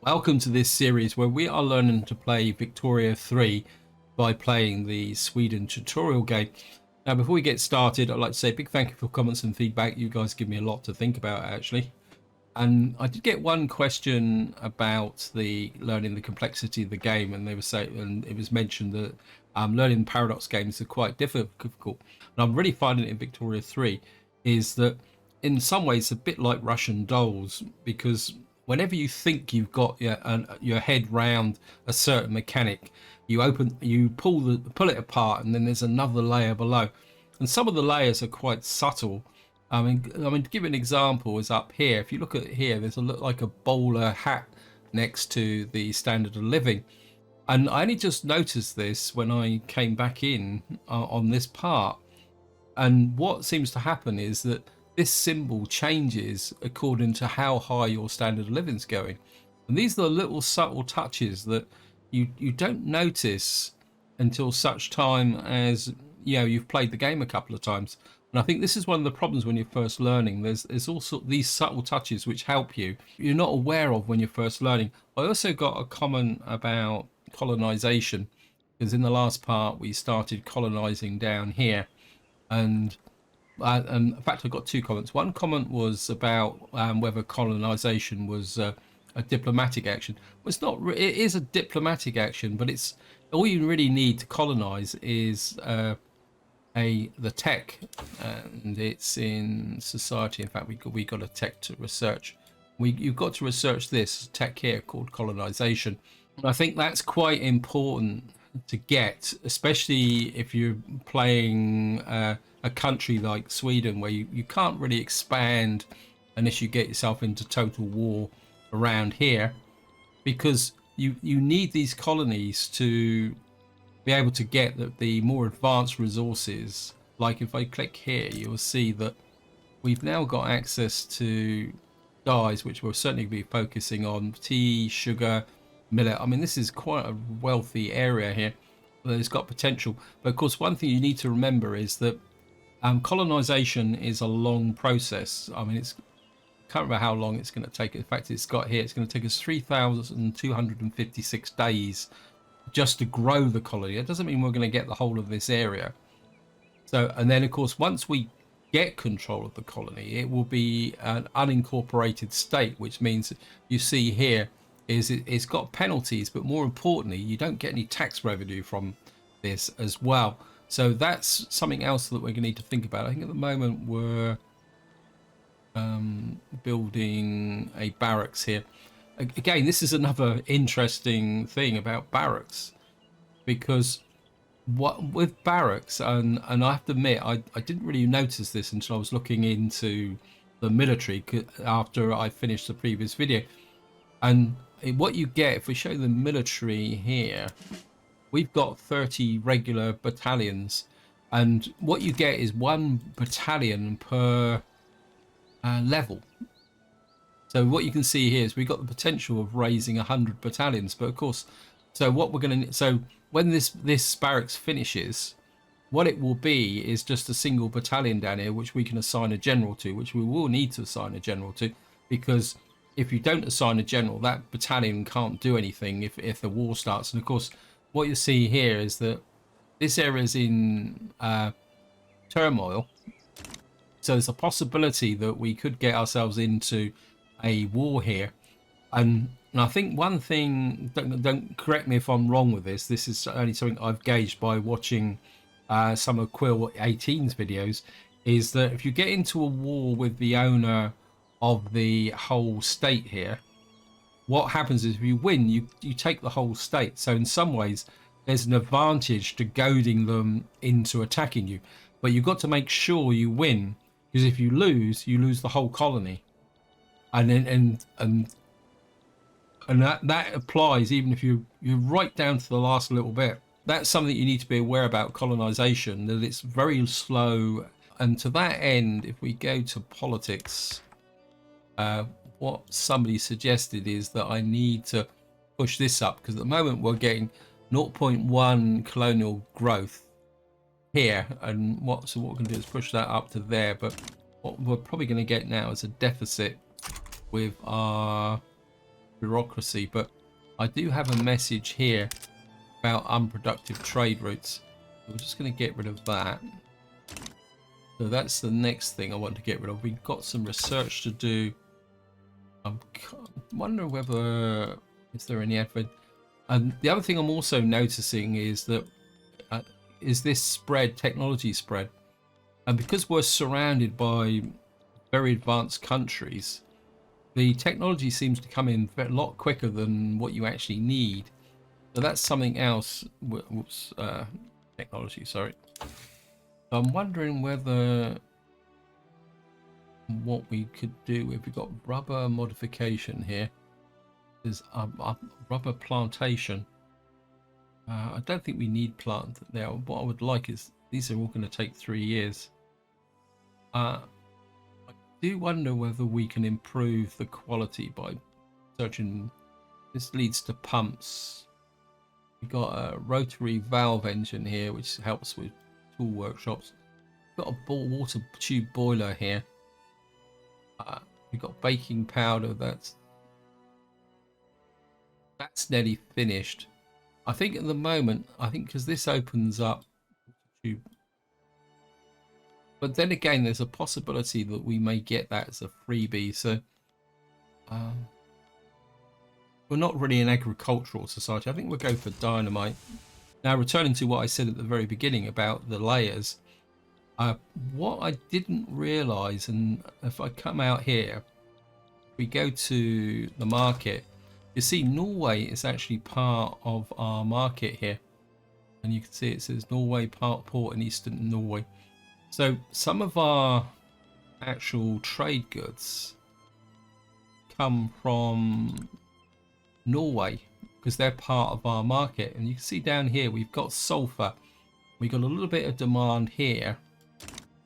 Welcome to this series where we are learning to play Victoria 3 by playing the Sweden tutorial game. Now, before we get started, I'd like to say a big thank you for comments and feedback. You guys give me a lot to think about, actually. And I did get one question about the learning the complexity of the game, and they were saying, and it was mentioned that learning Paradox games are quite difficult. And I'm really finding it in Victoria 3 is that in some ways a bit like Russian dolls, because whenever you think you've got your head round a certain mechanic, you pull it apart, and then there's another layer below, and some of the layers are quite subtle. I mean, to give an example, is up here. If you look at it here, there's a look like a bowler hat next to the standard of living, and I only just noticed this when I came back in on this part. And what seems to happen is that this symbol changes according to how high your standard of living's going. And these are the little subtle touches that you don't notice until such time as you've played the game a couple of times. And I think this is one of the problems when you're first learning. There's also these subtle touches which help you're not aware of when you're first learning. I also got a comment about colonization, because in the last part we started colonizing down here, and in fact, I got two comments. One comment was about whether colonization was a diplomatic action. Well, it's not. It is a diplomatic action, but it's all you really need to colonize is the tech, and it's in society. In fact, we got a tech to research. You've got to research this tech here called colonization. And I think that's quite important to get, especially if you're playing a country like Sweden, where you can't really expand unless you get yourself into total war around here, because you need these colonies to be able to get the more advanced resources. Like if I click here, you'll see that we've now got access to dyes, which we'll certainly be focusing on: tea, sugar, millet. I mean, this is quite a wealthy area here that has got potential. But of course, one thing you need to remember is that colonization is a long process. I mean, can't remember how long it's going to take. In fact, it's got here, it's going to take us 3,256 days just to grow the colony. It doesn't mean we're going to get the whole of this area. So, and then of course, once we get control of the colony, it will be an unincorporated state, which means you see here is it's got penalties, but more importantly, you don't get any tax revenue from this as well. So that's something else that we're going to need to think about. I think at the moment we're building a barracks here. Again, this is another interesting thing about barracks, because what with barracks, and I have to admit, I didn't really notice this until I was looking into the military after I finished the previous video. And what you get, if we show the military here, we've got 30 regular battalions, and what you get is one battalion per level. So what you can see here is we've got the potential of raising 100 battalions, but of course, so what we're going to, so when this barracks finishes, what it will be is just a single battalion down here, which we can assign a general to, which we will need to assign a general to, because if you don't assign a general, that battalion can't do anything if the war starts. And of course, what you see here is that this area is in turmoil. So there's a possibility that we could get ourselves into a war here. And I think one thing, don't correct me if I'm wrong with this, this is only something I've gauged by watching some of Quill 18's videos, is that if you get into a war with the owner of the whole state here, what happens is if you win, you take the whole state. So in some ways, there's an advantage to goading them into attacking you. But you've got to make sure you win, because if you lose the whole colony. And that applies even if you're right down to the last little bit. That's something you need to be aware about colonization, that it's very slow. And to that end, if we go to politics, what somebody suggested is that I need to push this up, because at the moment we're getting 0.1 colonial growth here, and so what we're going to do is push that up to there. But what we're probably going to get now is a deficit with our bureaucracy, but I do have a message here about unproductive trade routes. We're just going to get rid of that. So that's the next thing I want to get rid of. We've got some research to do. I'm wondering whether is there any advert. And the other thing I'm also noticing is that is this spread, technology spread, and because we're surrounded by very advanced countries, the technology seems to come in a lot quicker than what you actually need. So that's something else. Whoops, technology. Sorry. I'm wondering whether what we could do if we've got rubber modification here is rubber plantation. I don't think we need plant there. What I would like is these are all going to take 3 years. I do wonder whether we can improve the quality by searching. This leads to pumps. We've got a rotary valve engine here, which helps with tool workshops. We've got a water tube boiler here. We've got baking powder. That's nearly finished. I think at the moment, because this opens up tube. But then again, there's a possibility that we may get that as a freebie. So we're not really an agricultural society. I think we'll go for dynamite. Now, returning to what I said at the very beginning about the layers, what I didn't realize, and if I come out here, we go to the market, you see Norway is actually part of our market here. And you can see it says Norway port in Eastern Norway. So some of our actual trade goods come from Norway because they're part of our market. And you can see down here we've got sulfur. We got a little bit of demand here.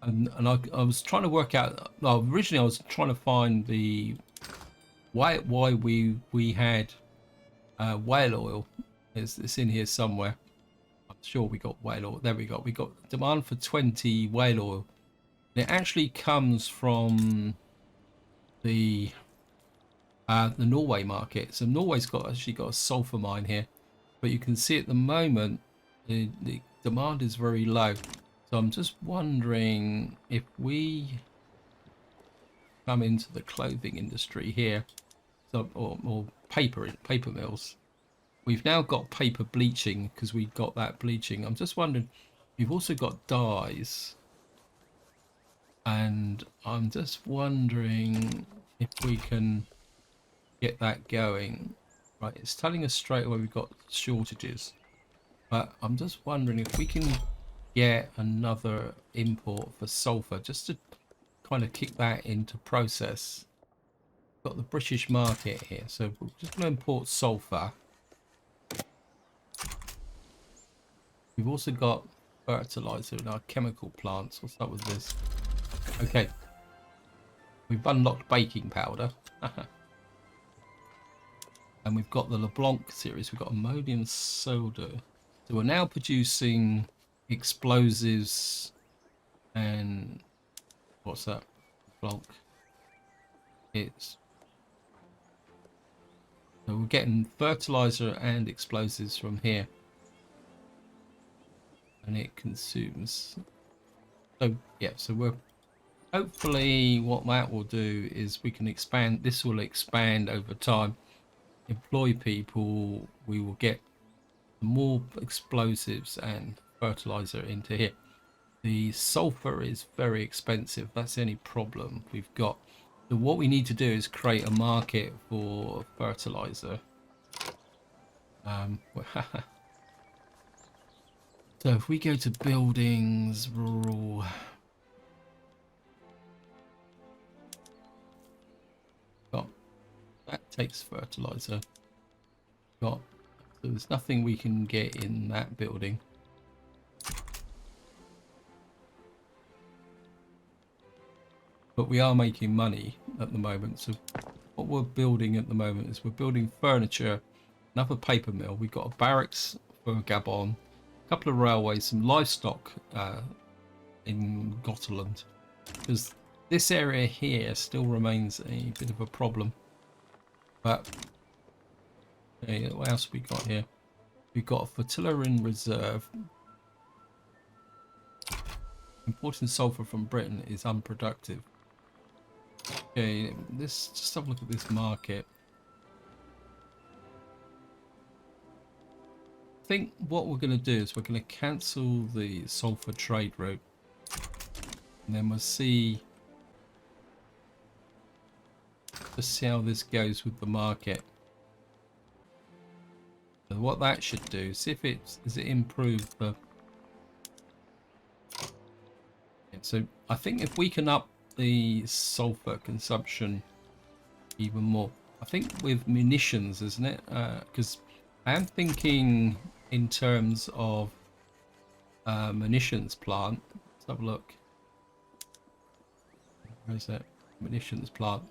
And I was trying to work out, well, originally I was trying to find the why we had whale oil. It's in here somewhere. I'm sure we got whale oil. There we go. We got demand for 20 whale oil. And it actually comes from the Norway market. So Norway's actually got a sulfur mine here, but you can see at the moment the demand is very low. So I'm just wondering if we come into the clothing industry here, so or paper mills. We've now got paper bleaching because we've got that bleaching. I'm just wondering, we've also got dyes, and I'm just wondering if we can get that going. Right, it's telling us straight away we've got shortages, but I'm just wondering if we can get another import for sulfur just to kind of kick that into process. Got the British market here, so we're just going to import sulfur. We've also got fertilizer in our chemical plants. We'll start with this. Okay, we've unlocked baking powder. And we've got the LeBlanc series. We've got ammonium soda. So we're now producing explosives and what's that? LeBlanc. It's so we're getting fertilizer and explosives from here, and it consumes. So yeah, so we're hopefully what that will do is we can expand. This will expand over time. Employ people. We will get more explosives and fertilizer into here. The sulfur is very expensive. That's the only problem we've got. So what we need to do is create a market for fertilizer. So if we go to buildings, rural, that takes fertilizer. So there's nothing we can get in that building. But we are making money at the moment. So what we're building at the moment is we're building furniture, another paper mill. We've got a barracks for Gabon, a couple of railways, some livestock in Gotland. Because this area here still remains a bit of a problem. But Okay, what else have we got here? We've got a flotilla in reserve. Importing sulfur from Britain is unproductive. Okay, let's just have a look at this market. I think what we're going to do is we're going to cancel the sulfur trade route, and then we'll see how this goes with the market. So what that should do, see if does it improve the. Yeah, so I think if we can up the sulfur consumption even more, I think with munitions, isn't it? Because I am thinking in terms of munitions plant. Let's have a look. Where's that munitions plant?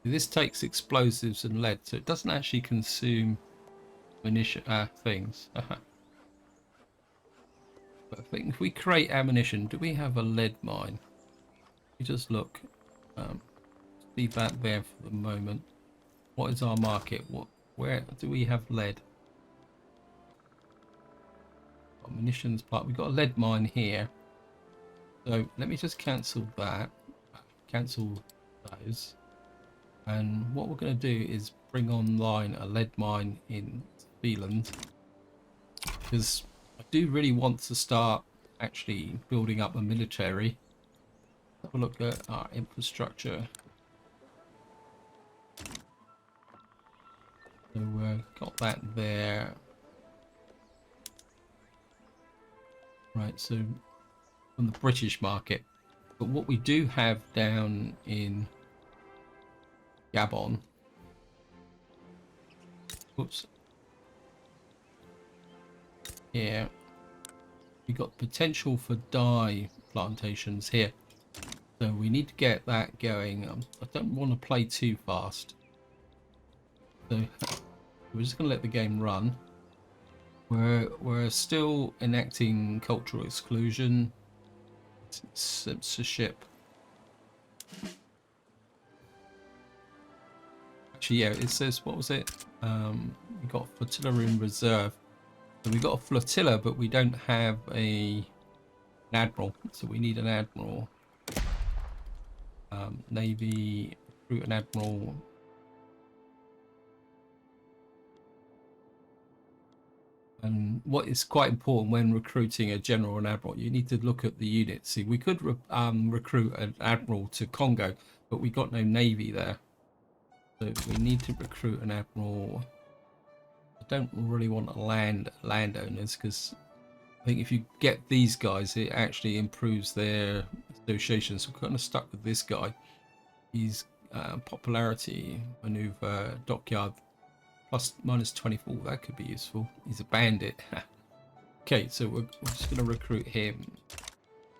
This takes explosives and lead, so it doesn't actually consume munition things. But I think if we create ammunition, do we have a lead mine? We just look. Leave that there for the moment. What is our market? Where do we have lead? Got munitions part. We've got a lead mine here. So let me just cancel that. Cancel those. And what we're going to do is bring online a lead mine in Zealand, because I do really want to start actually building up a military. Have a look at our infrastructure. So got that there. Right, so from the British market. But what we do have down in Gabon. Oops. Yeah. We got potential for dye plantations here. So we need to get that going. I don't want to play too fast. So we're just going to let the game run. We're still enacting cultural exclusion, censorship. Actually, yeah, it says, what was it? We got flotilla in reserve. So we got a flotilla, but we don't have an admiral. So we need an admiral. Navy, recruit an admiral. And what is quite important when recruiting a general and admiral, you need to look at the units. See, we could recruit an admiral to Congo, but we got no navy there. So we need to recruit an admiral. I don't really want landowners, because I think if you get these guys, it actually improves their association. So we're kind of stuck with this guy. He's popularity maneuver dockyard plus -24. That could be useful. He's a bandit. Okay, so we're just going to recruit him.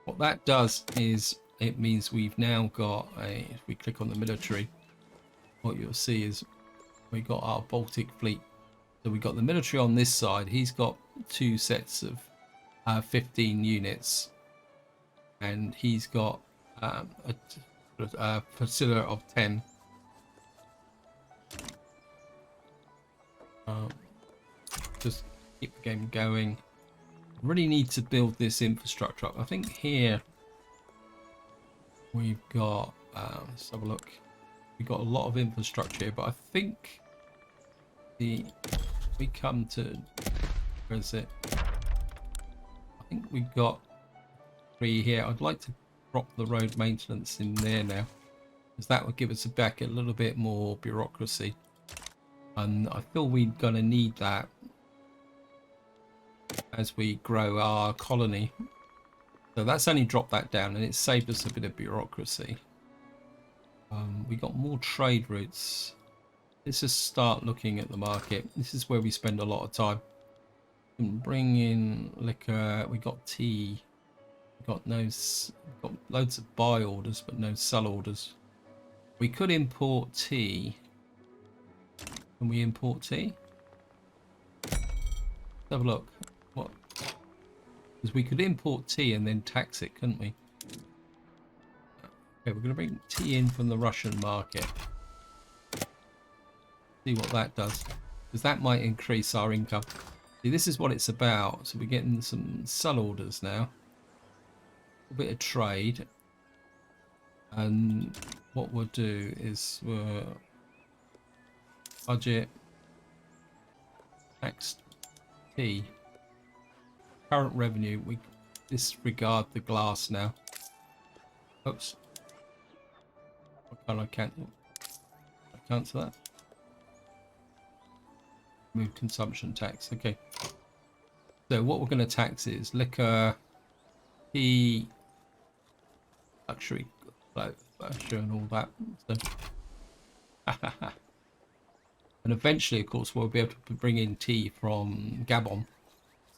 What that does is it means we've now got a. If we click on the military, what you'll see is we got our Baltic fleet. So we got the military on this side. He's got 2 sets of 15 units, and he's got a flotilla of 10. Just keep the game going. Really need to build this infrastructure up. I think here we've got. Let's have a look. We've got a lot of infrastructure here, but I think we come to. Where is it? I think we've got 3 here. I'd like to drop the road maintenance in there now, because that would give us back a little bit more bureaucracy, and I feel we're going to need that as we grow our colony. So that's only dropped that down, and it saved us a bit of bureaucracy. We got more trade routes. Let's just start looking at the market. This is where we spend a lot of time. We can bring in liquor. We got tea. We got got loads of buy orders, but no sell orders. We could import tea. Can we import tea? Let's have a look. What? Because we could import tea and then tax it, couldn't we? Okay, we're going to bring tea in from the Russian market. See what that does. Because that might increase our income. See, this is what it's about. So we're getting some sell orders now. A bit of trade. And what we'll do is we'll budget tax tea. Current revenue, we disregard the glass now. Oops. What can I cancel? Cancel that. Move consumption tax. Okay. So what we're going to tax is liquor, tea, luxury, fashion, and all that. So. And eventually, of course, we'll be able to bring in tea from Gabon.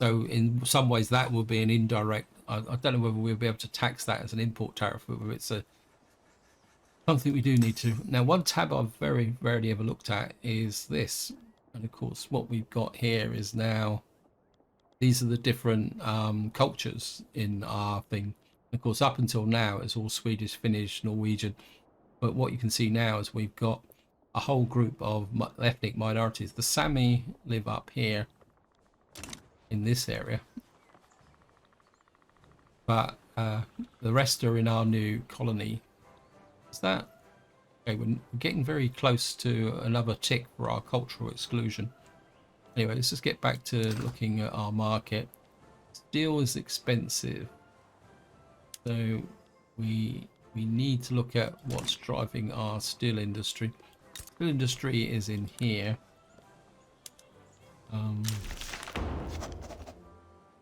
So in some ways, that will be an indirect. I don't know whether we'll be able to tax that as an import tariff, whether it's something we do need to. Now, one tab I've very rarely ever looked at is this. And of course, what we've got here is now, these are the different cultures in our thing. And of course, up until now, it's all Swedish, Finnish, Norwegian. But what you can see now is we've got a whole group of ethnic minorities. The Sami live up here in this area. But the rest are in our new colony. Is that? Okay, we're getting very close to another tick for our cultural exclusion. Anyway, let's just get back to looking at our market. Steel is expensive. So we need to look at what's driving our steel industry. Steel industry is in here.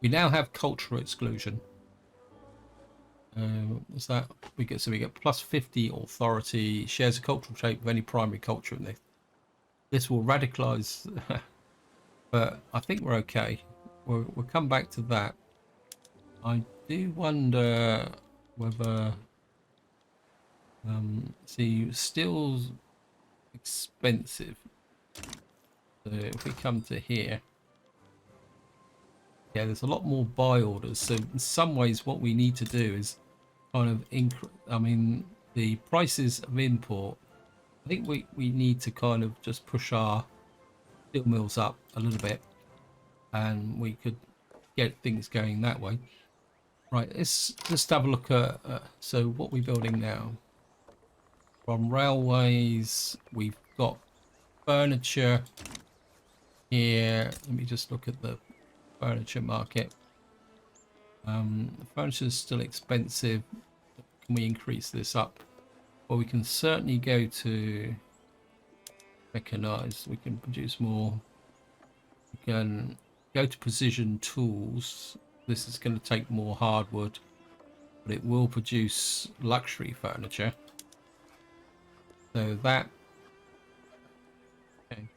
We now have cultural exclusion. What's that? We get plus 50 authority, shares a cultural trait with any primary culture in this. This will radicalize, but I think we're okay. We'll come back to that. I do wonder whether see, steel's expensive. So if we come to here, yeah, there's a lot more buy orders. So in some ways, what we need to do is kind of I mean, the prices of import. I think we need to kind of just push our steel mills up a little bit, and we could get things going that way. Right, let's just have a look at so what we're building now. From railways, we've got furniture here. Let me just look at the furniture market. The furniture is still expensive. Can we increase this up? Well, we can certainly go to mechanized. We can produce more. We can go to precision tools. This is going to take more hardwood, but it will produce luxury furniture. So that. Okay.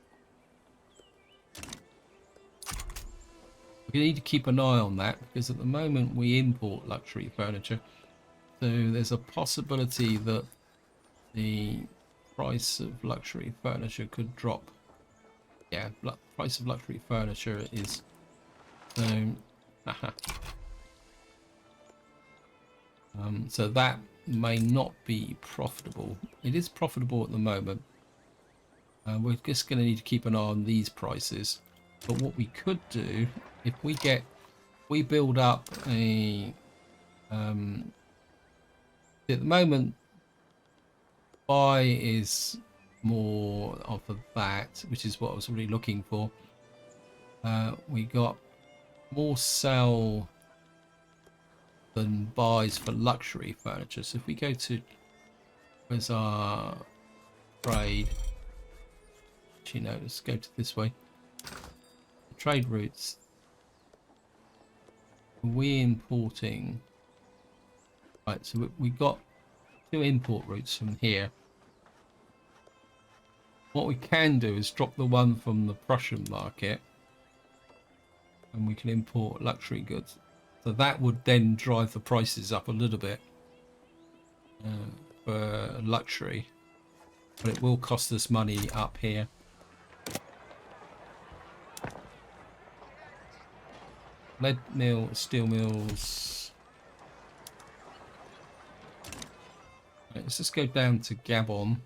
We need to keep an eye on that because at the moment we import luxury furniture. So there's a possibility that the price of luxury furniture could drop. Yeah, price of luxury furniture is so. So that may not be profitable. It is profitable at the moment. We're just going to need to keep an eye on these prices. But what we could do, if we build up a at the moment, buy is more of that, which is what I was really looking for. We got more sell than buys for luxury furniture. So if we go to, where's our trade? Actually, no, let's go to this way. Trade routes. We're importing. Right, so we got 2 import routes from here. What we can do is drop the one from the Prussian market, and we can import luxury goods. So that would then drive the prices up a little bit for luxury, but it will cost us money up here. lead mill, steel mills. Right, let's just go down to Gabon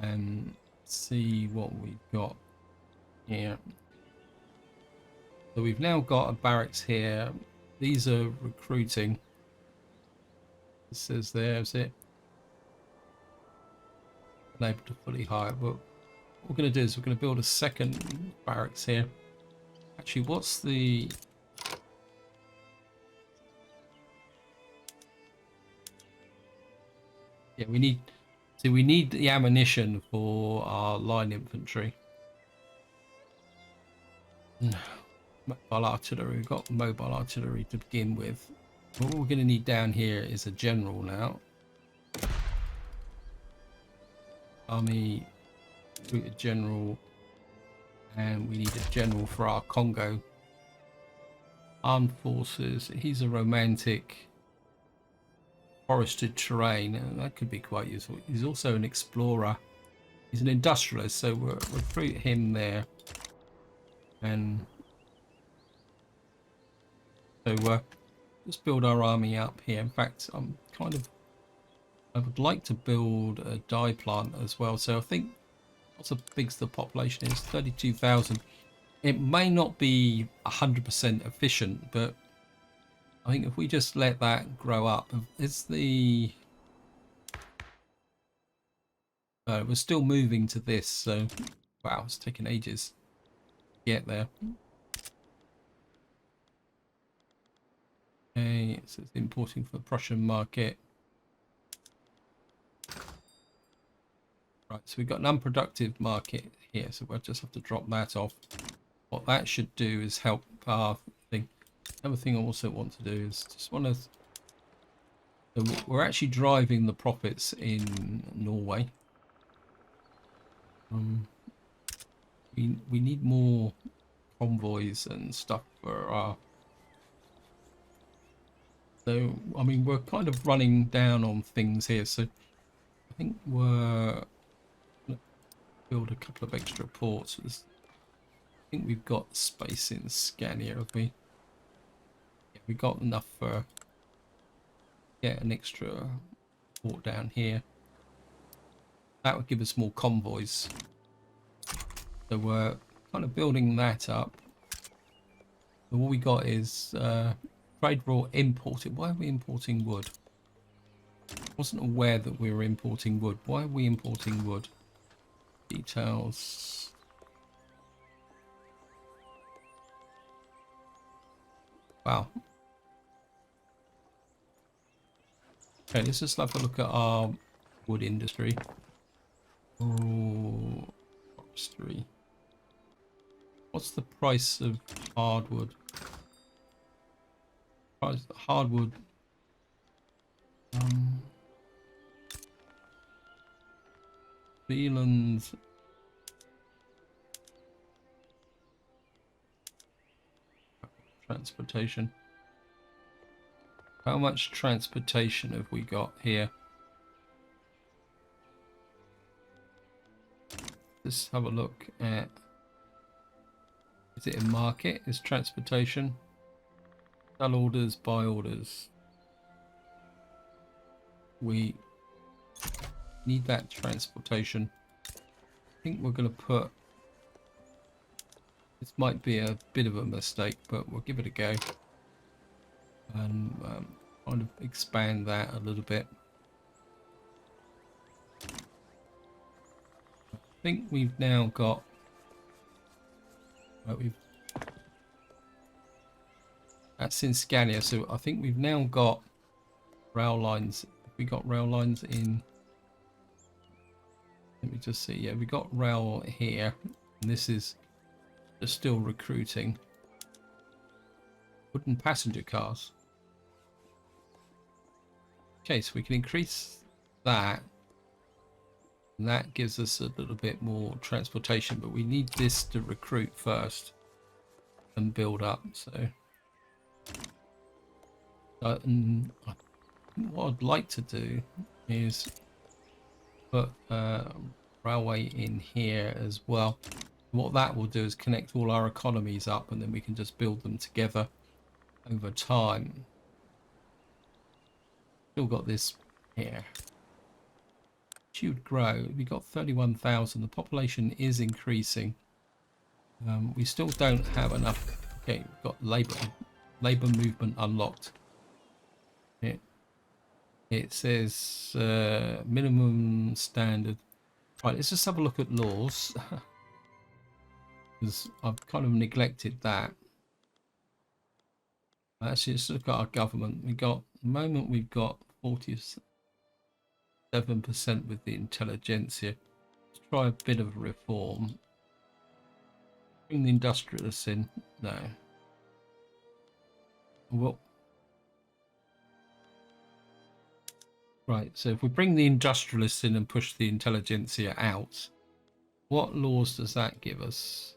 and see what we've got here. So we've now got a barracks here. These are recruiting. It says there's it. Unable to fully hire, but what we're going to do is we're going to build a second barracks here. Actually, what's the... Yeah, we need... See, we need the ammunition for our line infantry. Mobile artillery. We've got mobile artillery to begin with. What we're going to need down here is a general now. Army, recruit a general, and we need a general for our Congo. Armed forces. He's a romantic. Forested terrain, and that could be quite useful. He's also an explorer. He's an industrialist, so we'll recruit him there. And so let's build our army up here. In fact, I would like to build a dye plant as well. So I think what's the biggest the population is? 32,000. It may not be 100% efficient, but I think if we just let that grow up, it's the... we're still moving to this, so... Wow, it's taken ages to get there. Okay, so it's importing for the Prussian market. Right, so we've got an unproductive market here, so we'll just have to drop that off. What that should do is help our thing. Another thing I also want to do is just want to... So we're actually driving the profits in Norway. We need more convoys and stuff for our... So, I mean, we're kind of running down on things here, so I think we're going to build a couple of extra ports. I think we've got space in Scania, have we? Yeah, we got enough for an extra port down here. That would give us more convoys. So we're kind of building that up. So what we got is trade raw imported. Why are we importing wood? I wasn't aware that we were importing wood. Why are we importing wood? Details. Wow. Okay, let's just have a look at our wood industry. Oh, forestry. What's the price of hardwood? Price hardwood. Zealand. Transportation. How much transportation have we got here? Let's have a look at... Is it a market? Is transportation? Sell orders, buy orders. We need that transportation. I think we're going to put... This might be a bit of a mistake, but we'll give it a go. And kind of expand that a little bit. I think we've now got... That's in Scania, so I think we've now got rail lines. We got rail lines in... Let me just see. Yeah, we got rail here. And this is just still recruiting. Wooden passenger cars. Okay, so we can increase that. And that gives us a little bit more transportation, but we need this to recruit first and build up. So, what I'd like to do is put railway in here as well. What that will do is connect all our economies up, and then we can just build them together over time. Still got this here. Should grow. We got 31,000. The population is increasing. We still don't have enough. Okay, we've got labor movement unlocked. It says minimum standard. Right, let's just have a look at laws. Because I've kind of neglected that. Actually, let's look at our government. We got, at the moment, we've got 47% with the intelligentsia. Let's try a bit of reform. Bring the industrialists in. No. Well, right, so if we bring the industrialists in and push the intelligentsia out, what laws does that give us?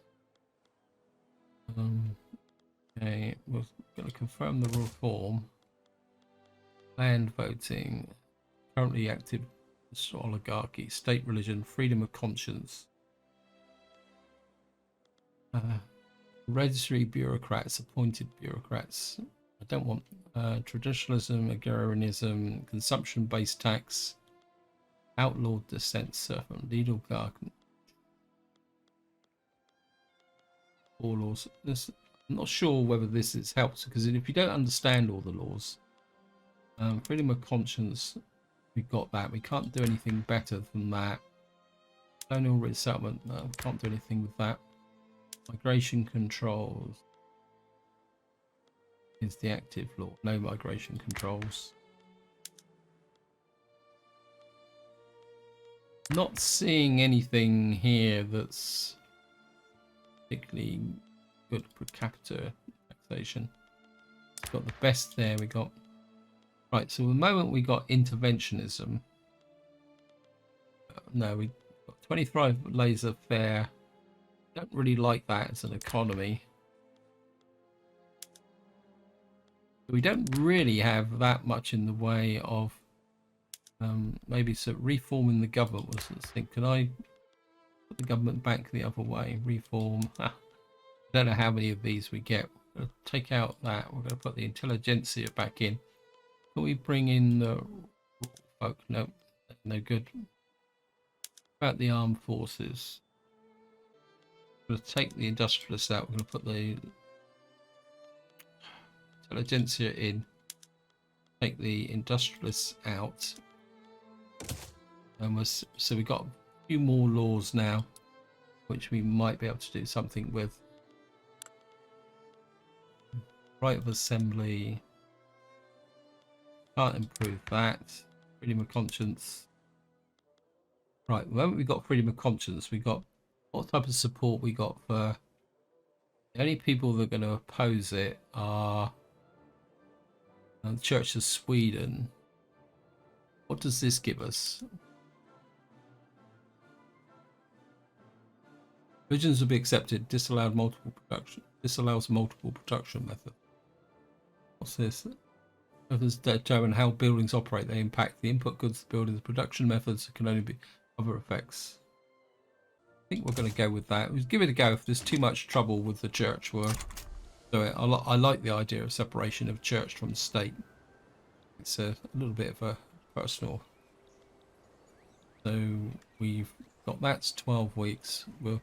Okay, we're going to confirm the reform. Land voting, currently active oligarchy, state religion, freedom of conscience. Registry bureaucrats, appointed bureaucrats. I don't want traditionalism, agrarianism, consumption-based tax, outlawed dissent, servant, legal garden. All laws. This, I'm not sure whether this is helps, because if you don't understand all the laws, freedom of conscience, we've got that. We can't do anything better than that. Colonial resettlement, no, we can't do anything with that. Migration controls is the active law. No migration controls. Not seeing anything here that's particularly good per capita taxation. It's got the best there. We got right. So at the moment we got interventionism. No, we got 25 laissez-faire. Don't really like that as an economy. We don't really have that much in the way of maybe so reforming the government was the thing. Can I put the government back the other way? Reform. I don't know how many of these we get. We're going to take out that. We're going to put the intelligentsia back in. Can we bring in the folk? No, no good. About the armed forces. We're going to take the industrialists out. We're going to put the intelligentsia in. Take the industrialists out. And so we've got a few more laws now, which we might be able to do something with. Right of assembly. Can't improve that. Freedom of conscience. Right, the moment we've got freedom of conscience, we got what type of support we got for the only people that are going to oppose it are the Church of Sweden. What does this give us? Religions will be accepted. Disallows multiple production method. What's this? Methods determine how buildings operate. They impact the input goods, the buildings, production methods. Can only be other effects. I think we're going to go with that. We'll give it a go. If there's too much trouble with the church, we'll do it. I like the idea of separation of church from state. It's a little bit of a personal. So we've got that's 12 weeks. We're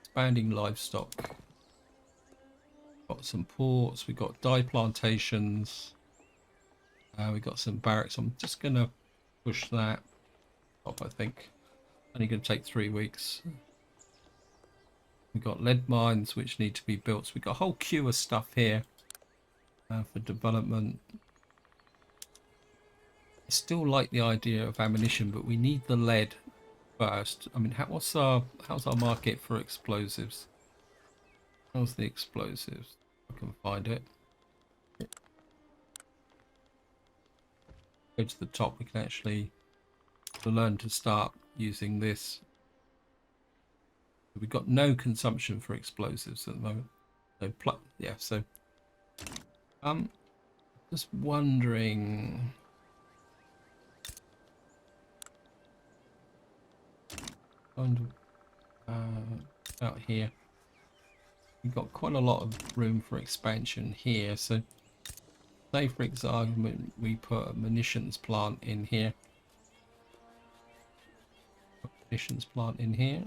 expanding livestock. Got some ports. We've got dye plantations. We've got some barracks. I'm just going to push that up, I think. Only going to take 3 weeks. We've got lead mines which need to be built. So we've got a whole queue of stuff here for development. I still like the idea of ammunition, but we need the lead first. I mean, how's our market for explosives? How's the explosives? I can find it. Go to the top. We can actually learn to start using this. We've got no consumption for explosives at the moment. So yeah. So just wondering. out here. We've got quite a lot of room for expansion here. So say for example we put a munitions plant in here. Munitions plant in here.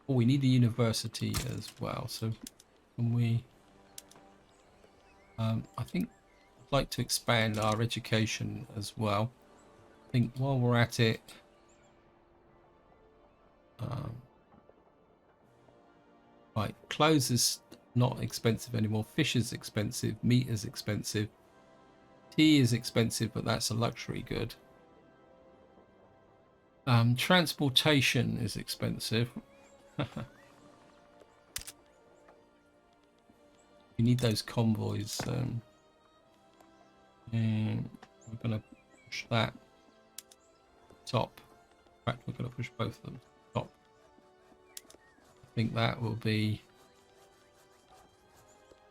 Oh, we need a university as well. So can we... I think I'd like to expand our education as well. I think while we're at it, right, clothes is not expensive anymore. Fish is expensive. Meat is expensive. Tea is expensive, but that's a luxury good. Transportation is expensive. We need those convoys. And we're going to push that top. In fact, we're going to push both of them top. I think that will be...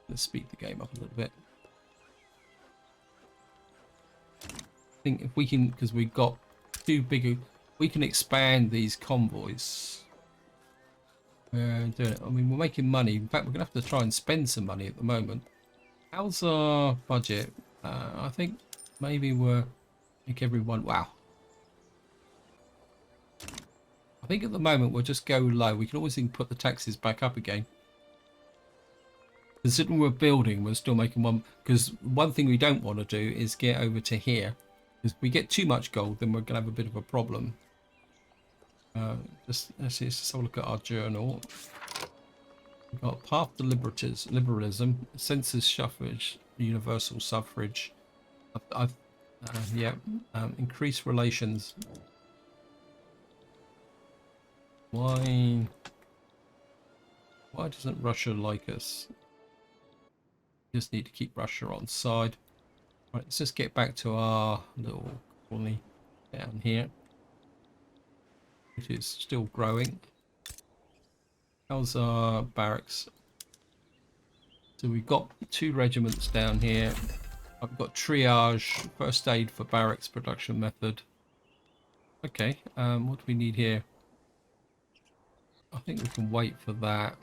Let's speed the game up a little bit. I think if we can, because we've got two bigger, we can expand these convoys. We're doing it. I mean, we're making money. In fact, we're going to have to try and spend some money at the moment. How's our budget? I think maybe we're... make everyone... Wow. I think at the moment we'll just go low. We can always put the taxes back up again. Considering we're building, we're still making one... Because one thing we don't want to do is get over to here. Because if we get too much gold, then we're going to have a bit of a problem. Let's just have a look at our journal. We've got path to liberalism, census suffrage, universal suffrage. Increase relations. Why doesn't Russia like us? We just need to keep Russia on side. Right, let's just get back to our little colony down here. It is still growing. How's our barracks? So we've got 2 regiments down here. I've got triage, first aid for barracks production method. Okay, what do we need here? I think we can wait for that.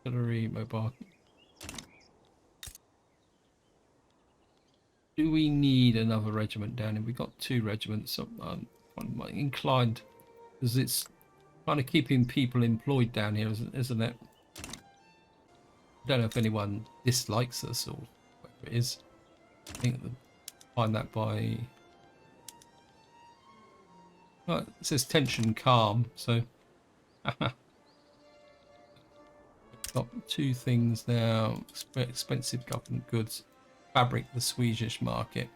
Artillery, mobile. Do we need another regiment down here? We've got 2 regiments. So I'm inclined, because it's kind of keeping people employed down here, isn't it? I don't know if anyone dislikes us or whatever it is. I think they'll find that by... Oh, it says tension calm, so... Got 2 things now. Expensive government goods. Fabric, the Swedish market.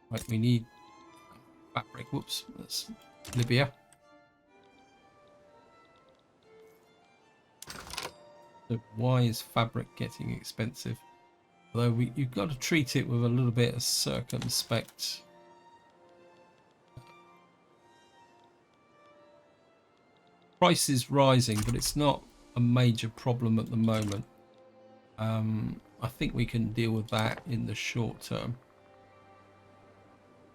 Right, we need fabric. Whoops, that's Libya. So why is fabric getting expensive? Although you've got to treat it with a little bit of circumspect. Price is rising, but it's not a major problem at the moment. I think we can deal with that in the short term.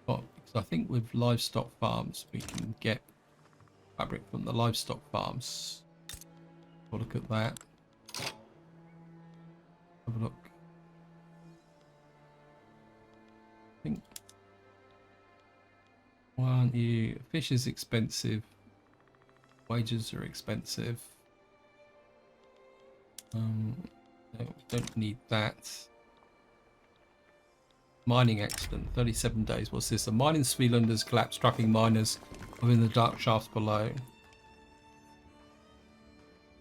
But because I think with livestock farms we can get fabric from the livestock farms. Have a look at that. Have a look. I think why aren't you... Fish is expensive. Wages are expensive. No, we don't need that. Mining accident, 37 days. What's this? A mine in Sweeland has collapsed, trapping miners within the dark shafts below.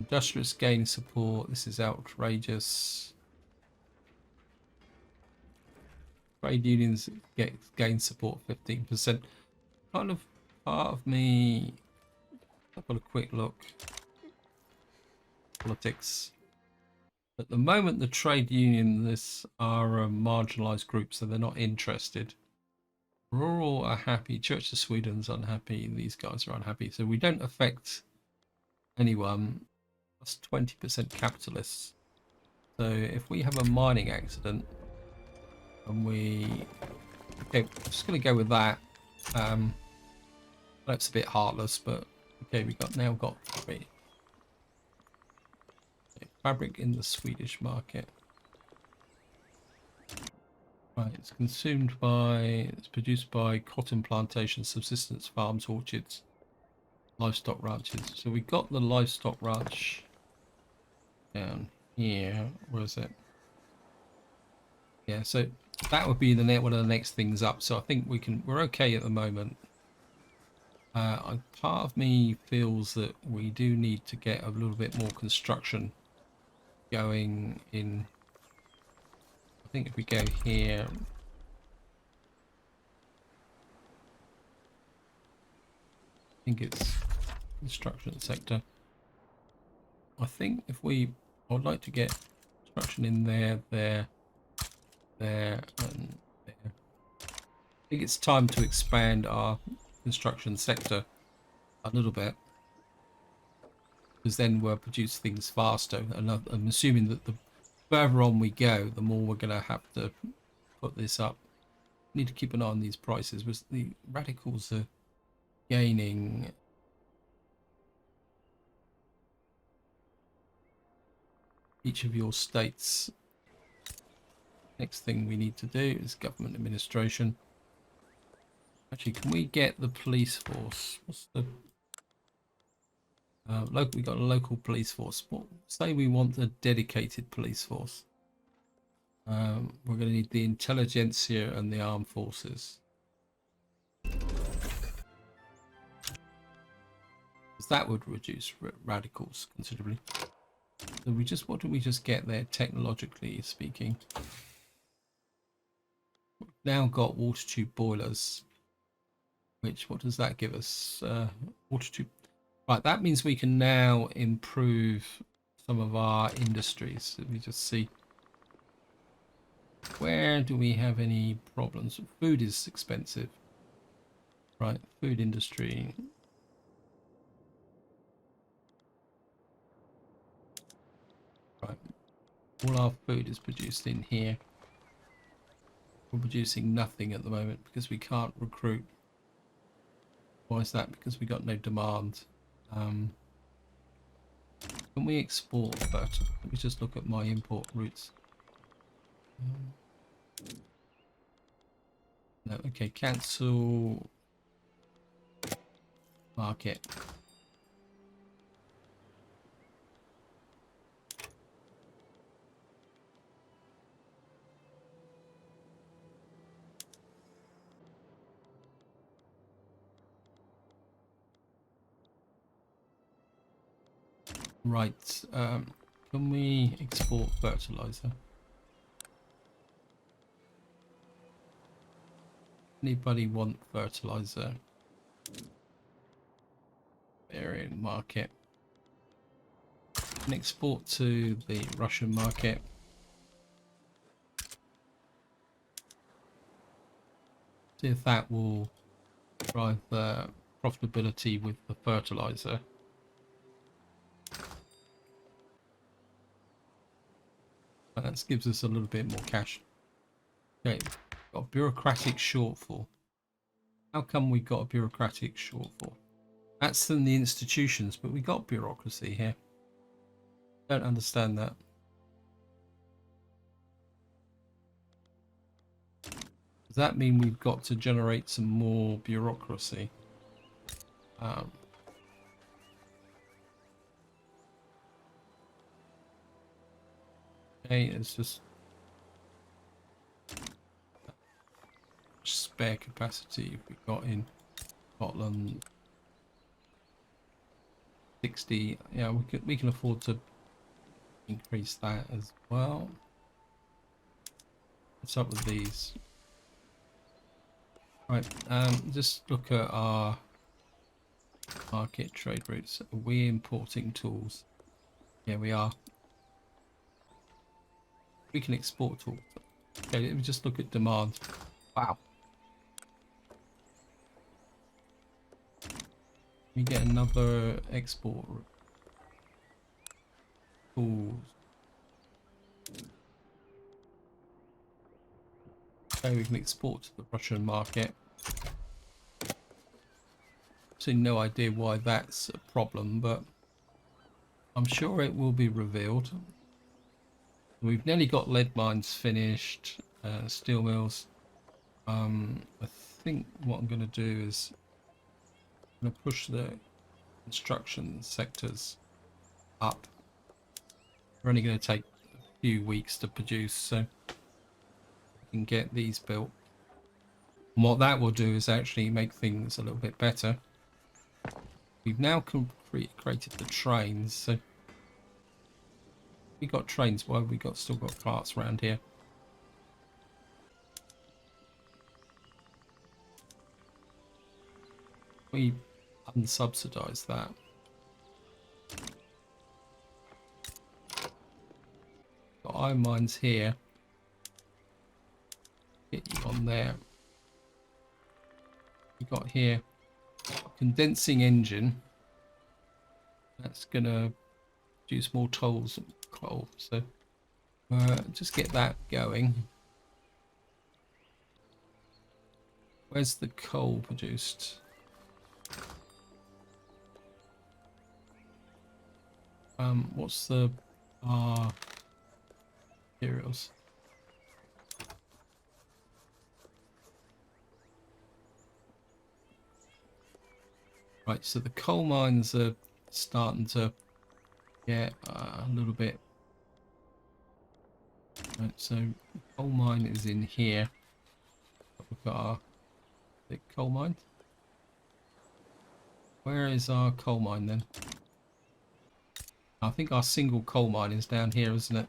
Industrious gain support. This is outrageous. Trade unions gain support 15%. Kind of part of me. I've got a quick look. Politics. At the moment, the trade unionists are a marginalised group, so they're not interested. Rural are happy. Church of Sweden's unhappy. These guys are unhappy. So we don't affect anyone. That's 20% capitalists. So if we have a mining accident, and we... Okay, I'm just going to go with that. That's a bit heartless, but Okay, we now got 3. Okay, fabric in the Swedish market. Right, it's it's produced by cotton plantations, subsistence farms, orchards, livestock ranches. So we got the livestock ranch down here. Where is it? Yeah, so that would be one of the next things up. So I think we're okay at the moment. Part of me feels that we do need to get a little bit more construction going in. I think if we go here, I think it's construction sector. I think I would like to get construction in there, and there. I think it's time to expand our construction sector a little bit, because then we'll produce things faster. And I'm assuming that the further on we go, the more we're going to have to put this up. Need to keep an eye on these prices. Was the radicals are gaining. Each of your states. Next thing we need to do is government administration. Actually, can we get the police force? What's the local? We got a local police force. Say we want a dedicated police force. We're going to need the intelligentsia and the armed forces. Because that would reduce radicals considerably. So what do we just get there, technologically speaking? We've now got water tube boilers. What does that give us? Water tube. Right, that means we can now improve some of our industries. Let me just see. Where do we have any problems? Food is expensive. Right, food industry. Right, all our food is produced in here. We're producing nothing at the moment because we can't recruit. Why is that? Because we got no demand. Can we export that? Let me just look at my import routes. No, okay, cancel market. Right, can we export fertilizer? Anybody want fertilizer? Area market. Can export to the Russian market. See if that will drive the profitability with the fertilizer. That gives us a little bit more cash. Okay, got a bureaucratic shortfall. How come we got a bureaucratic shortfall? That's in the institutions, but we got bureaucracy here. Don't understand that. Does that mean we've got to generate some more bureaucracy? Okay, it's just spare capacity we got in Scotland. 60. Yeah, we can afford to increase that as well. What's up with these? Right, just look at our market trade routes. Are we importing tools? Yeah, we are. We can export tools. Okay, let me just look at demand. Wow. We get another export tools. Okay, we can export to the Russian market. absolutely no idea why that's a problem, but I'm sure it will be revealed. We've nearly got lead mines finished, steel mills. I think what I'm going to do is I'm going to push the construction sectors up. We're only going to take a few weeks to produce, so we can get these built. And what that will do is actually make things a little bit better. We've now created the trains, so we got trains. Why have we still got carts around here? We unsubsidize that. Got iron mines here. Get you on there. We got here a condensing engine. That's gonna produce more tolls and coal. So just get that going. Where's the coal produced? What's the materials? Right, so the coal mines are starting to get a little bit. Right, so the coal mine is in here. We've got our big coal mine. Where is our coal mine then? I think our single coal mine is down here, isn't it?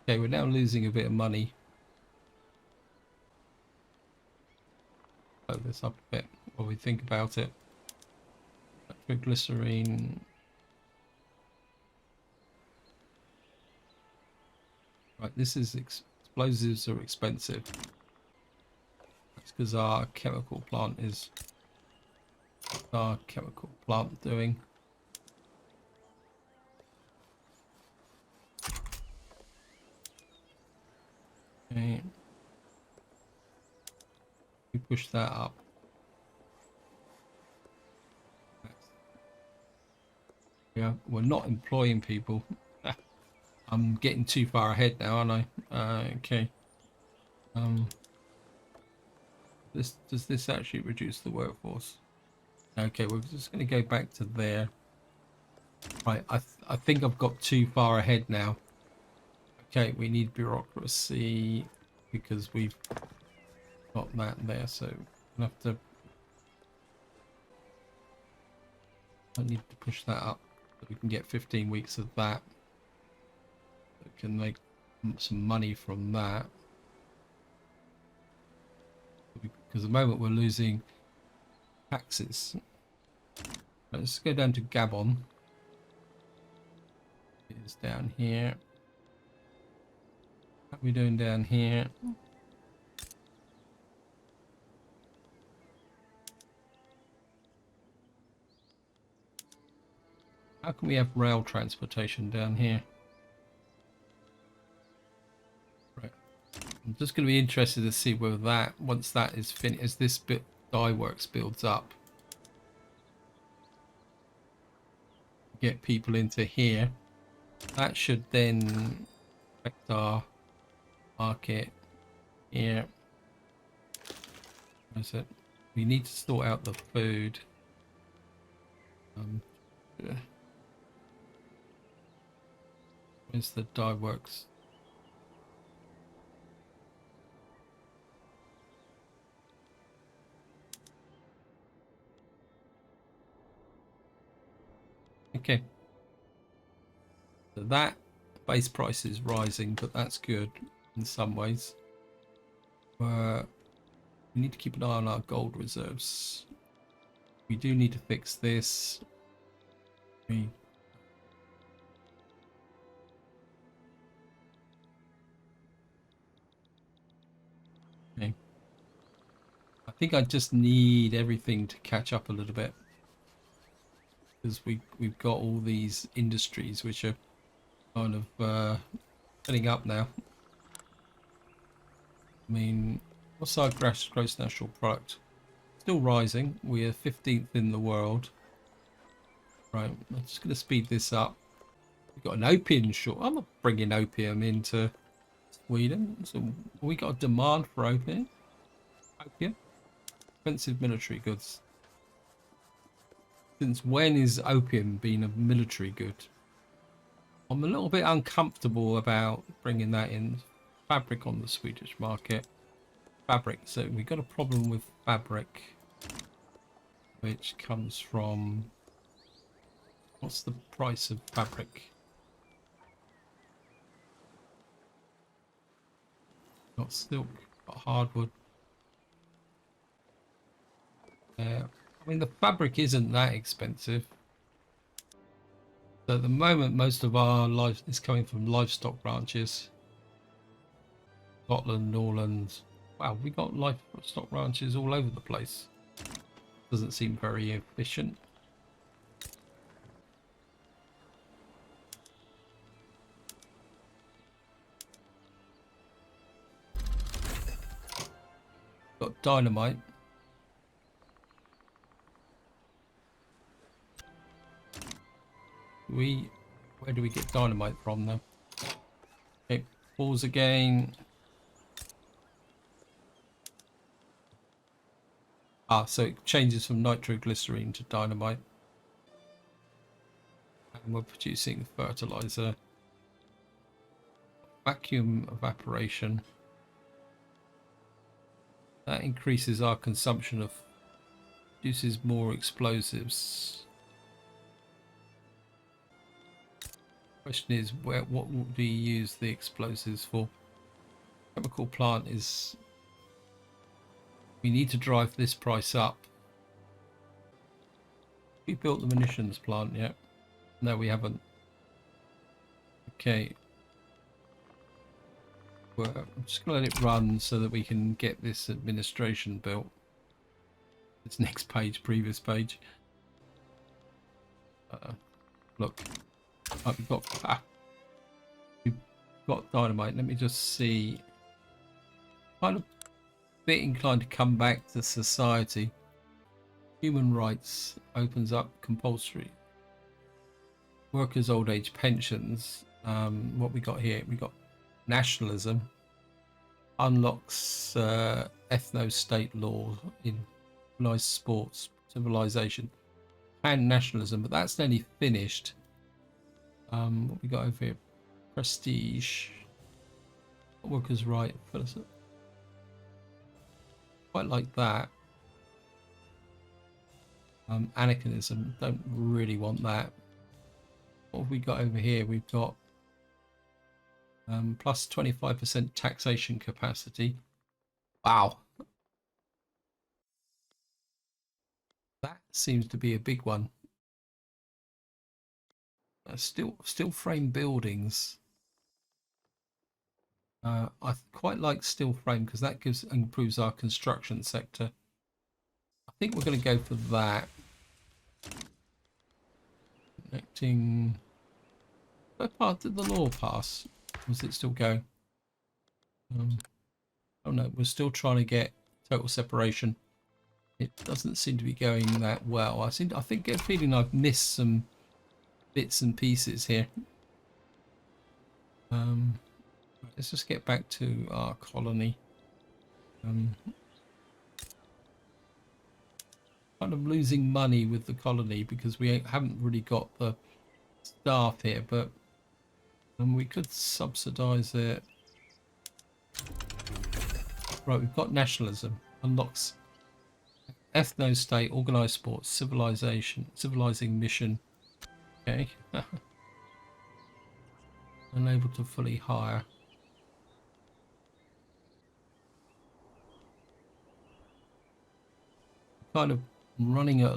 Okay, we're now losing a bit of money. Blow this up a bit while we think about it. Nitroglycerine. Right, this is explosives are expensive. That's because our chemical plant is doing. Okay. We push that up. Yeah, we're not employing people. I'm getting too far ahead now, aren't I? Okay. Does this actually reduce the workforce? Okay, we're just going to go back to there. Right, I think I've got too far ahead now. Okay, we need bureaucracy because we've got that there, so we'll have to. I need to push that up so we can get 15 weeks of that. We can make some money from that. Because at the moment we're losing taxes. Let's go down to Gabon. It's down here. How are we doing down here? How can we have rail transportation down here? Right. I'm just going to be interested to see whether that, once that is finished, as this bit dye works builds up, get people into here. That should then affect our market here. What is it? We need to sort out the food. Where's the dye works? Okay. So that base price is rising, but that's good in some ways. We need to keep an eye on our gold reserves. We do need to fix this. Okay. I think I just need everything to catch up a little bit, because we've got all these industries which are kind of filling up now. I mean, what's our gross national product? Still rising. We're 15th in the world. Right, I'm just going to speed this up. We've got an opium short. I'm not bringing opium into Sweden. So we got a demand for opium. Opium. Expensive military goods. Since when is opium being a military good? I'm a little bit uncomfortable about bringing that in. Fabric on the Swedish market. Fabric. So we got a problem with fabric, which comes from... What's the price of fabric? Got silk, got hardwood. I mean, the fabric isn't that expensive. So at the moment, most of our life is coming from livestock ranches. Scotland, Norland. Wow, we got livestock ranches all over the place. Doesn't seem very efficient. Got dynamite. Where do we get dynamite from though? Okay, pause again. Ah, so it changes from nitroglycerine to dynamite. And we're producing fertilizer. Vacuum evaporation. That increases our consumption of, produces more explosives. Question is, what do you use the explosives for? Chemical plant is... We need to drive this price up. We built the munitions plant yet? No, we haven't. Okay. Well, I'm just going to let it run so that we can get this administration built. It's next page, previous page. Look. Oh, we've got dynamite. Let me just see. Kind of bit inclined to come back to society. Human rights opens up compulsory. Workers' old age pensions. What we got here? We got nationalism. Unlocks ethno-state law in nice sports, civilization, and nationalism. But that's nearly finished. What we got over here? Prestige. Workers' right. Quite like that. Anarchism. Don't really want that. What have we got over here? We've got plus 25% taxation capacity. Wow. That seems to be a big one. Steel frame buildings. I quite like steel frame because that improves our construction sector. I think we're going to go for that. Connecting. What part did the law pass? Was it still going? Oh no, we're still trying to get total separation. It doesn't seem to be going that well. I think get a feeling I've missed some bits and pieces here. Let's just get back to our colony. Kind of losing money with the colony because we haven't really got the staff here, but we could subsidize it. Right, we've got nationalism. Unlocks ethno-state, organized sports, civilizing mission. Okay. Unable to fully hire. Kind of running at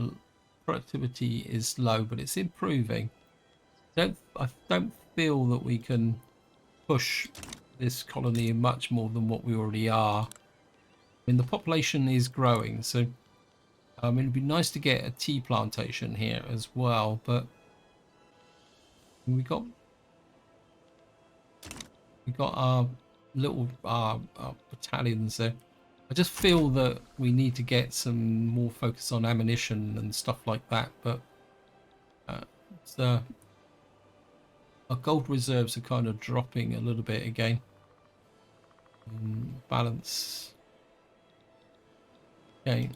productivity is low, but it's improving. I don't feel that we can push this colony much more than what we already are. mean, the population is growing, so it'd be nice to get a tea plantation here as well, but we got our little battalions there. I just feel that we need to get some more focus on ammunition and stuff like that, but our gold reserves are kind of dropping a little bit again. Balance. Okay.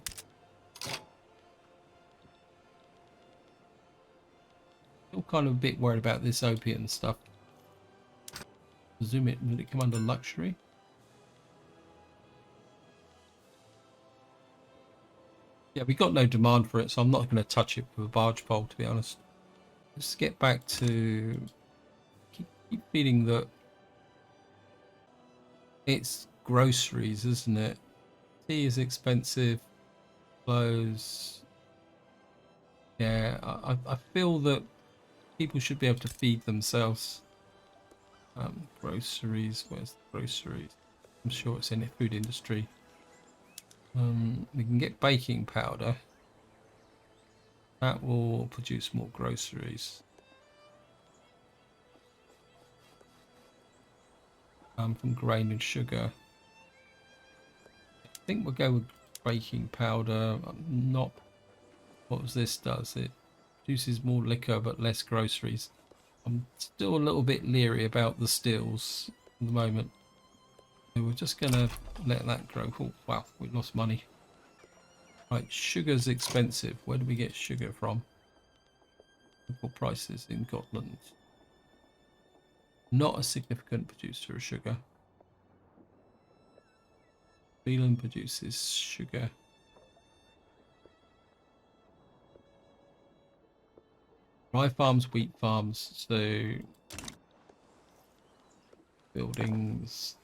Still kind of a bit worried about this opium stuff. Zoom it. Did it come under luxury? Yeah, we got no demand for it, so I'm not going to touch it with a barge pole, to be honest. Let's get back to keep feeling that it's groceries, isn't it? Tea is expensive. Clothes. Yeah, I feel that people should be able to feed themselves. Groceries. Where's the groceries? I'm sure it's in the food industry. We can get baking powder. That will produce more groceries. From grain and sugar. I think we'll go with baking powder. Not what was this does. It produces more liquor but less groceries. I'm still a little bit leery about the stills at the moment. So we're just going to let that grow. Oh, wow, we lost money. Right, sugar's expensive. Where do we get sugar from? Local prices in Gotland. Not a significant producer of sugar. Zealand produces sugar. Rye farms, wheat farms, so buildings.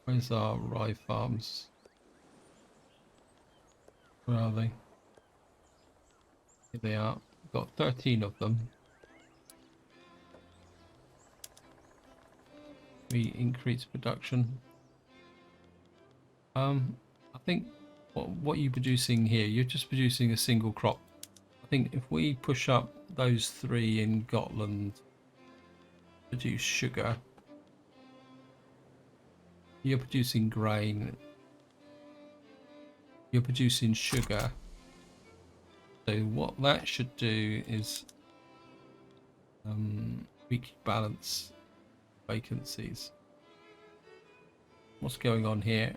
Where's our rye farms? Where are they? Here they are. We've got 13 of them. We increase production. I think what are you producing here? You're just producing a single crop. I think if we push up those 3 in Gotland, produce sugar. You're producing grain. You're producing sugar. So what that should do is weekly balance vacancies. What's going on here?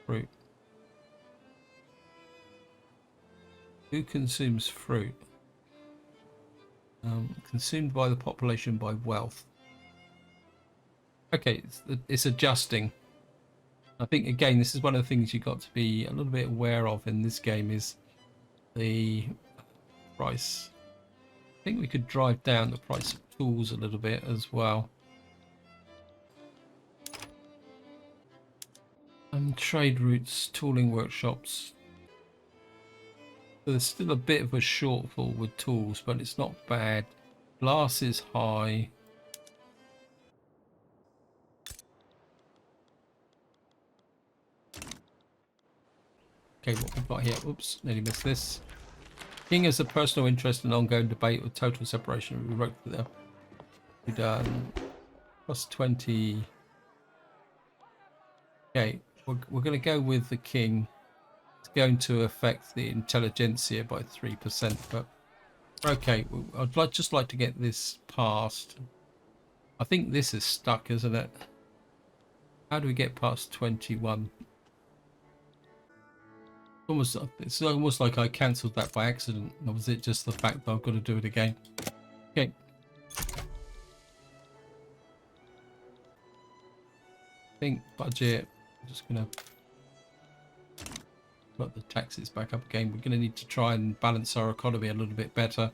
Fruit. Who consumes fruit? Consumed by the population by wealth. Okay, it's adjusting. I think again this is one of the things you've got to be a little bit aware of in this game is the price. I think we could drive down the price of tools a little bit as well. Trade routes, tooling workshops. So there's still a bit of a shortfall with tools, but it's not bad. Glass is high. Okay, what we've got here. Oops, nearly missed this. King has a personal interest in ongoing debate with total separation. We wrote there. We've done plus 20. Okay, we're going to go with the king. It's going to affect the intelligentsia by 3%, but okay. I'd just like to get this passed. I think this is stuck, isn't it? How do we get past 21? It's almost like I cancelled that by accident. Or was it just the fact that I've got to do it again? Okay. Think budget. I'm just gonna put the taxes back up again. We're gonna need to try and balance our economy a little bit better.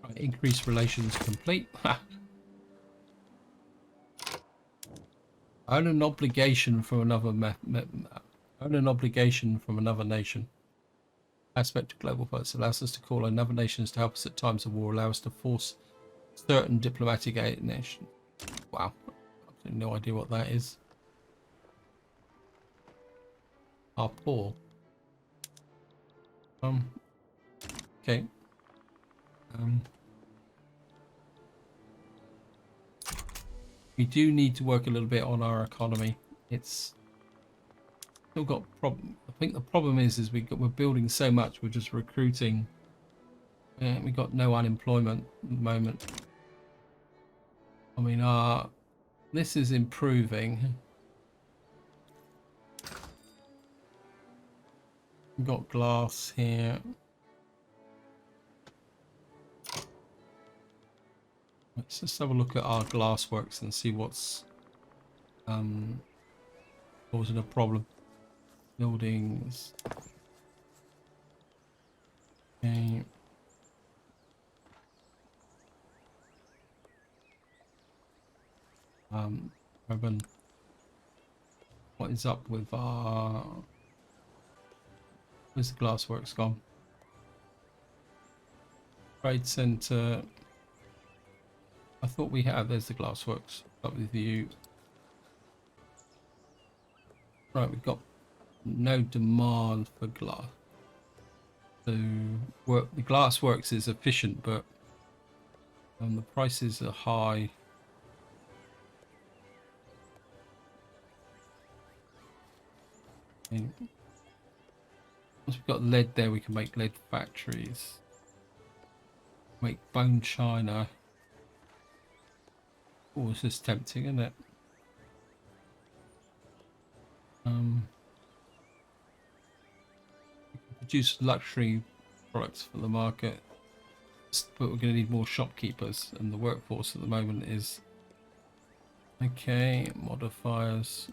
Right, increase relations complete. Own an obligation from another nation. aspect of global politics allows us to call on other nations to help us at times of war, allow us to force certain diplomatic aid nation. Wow, I have no idea what that is. Our poor. Okay. We do need to work a little bit on our economy. It's still got problem. I think the problem is we're building so much. We're just recruiting. We got no unemployment at the moment. I mean, this is improving. We've got glass here. Let's just have a look at our glass works and see what's causing a problem. Buildings. Okay. Urban. What is up with our... Where's the glassworks gone? Trade Center. I thought we had. There's the glassworks. Up with you. Right, we've got no demand for glass. So the glassworks is efficient, but the prices are high. Okay. Once we've got lead there, we can make lead factories. Make bone china. Oh, this is tempting, isn't it? We can produce luxury products for the market, but we're going to need more shopkeepers, and the workforce at the moment is okay. Modifiers.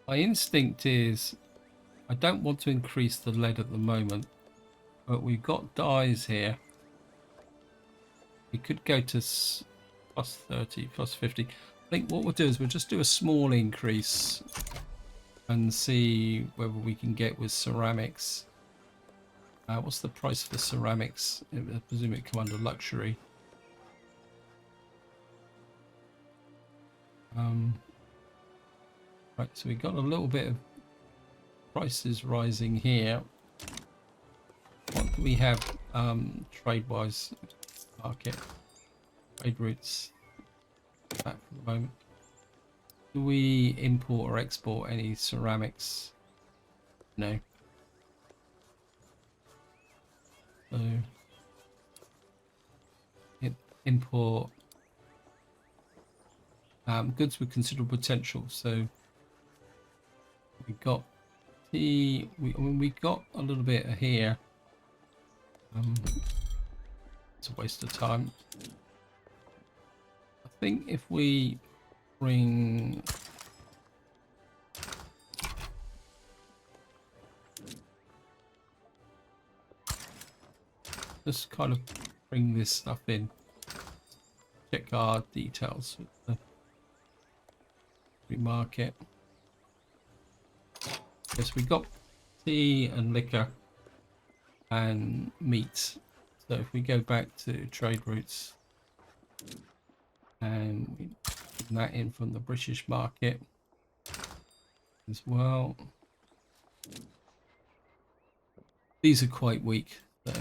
My instinct is I don't want to increase the lead at the moment, but we've got dyes here. We could go to plus 30, plus 50. I think what we'll do is we'll just do a small increase and see whether we can get with ceramics. What's the price for ceramics? I presume it come under luxury. Right, so we got a little bit of prices rising here. What do we have trade-wise? Market, trade routes. That for the moment. Do we import or export any ceramics? No. So import goods with considerable potential. So we got I mean, we got a little bit here. It's a waste of time. I think if we bring just kind of bring this stuff in, check our details with the free market. Yes, we got tea and liquor and meat. So if we go back to trade routes and we put that in from the British market as well. These are quite weak. So,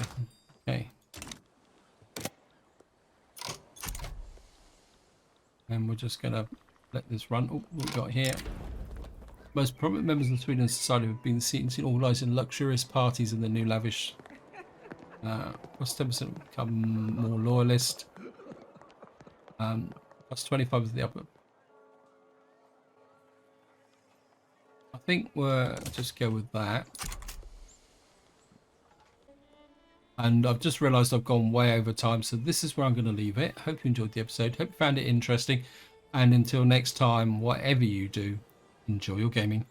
okay. And we're just going to let this run. Oh, what we got here? Most prominent members of Sweden society have been seen organising luxurious parties in the new lavish. Plus 10% become more loyalist. Plus 25 is the upper. I think we'll just go with that. And I've just realised I've gone way over time, so this is where I'm going to leave it. Hope you enjoyed the episode. Hope you found it interesting. And until next time, whatever you do, enjoy your gaming.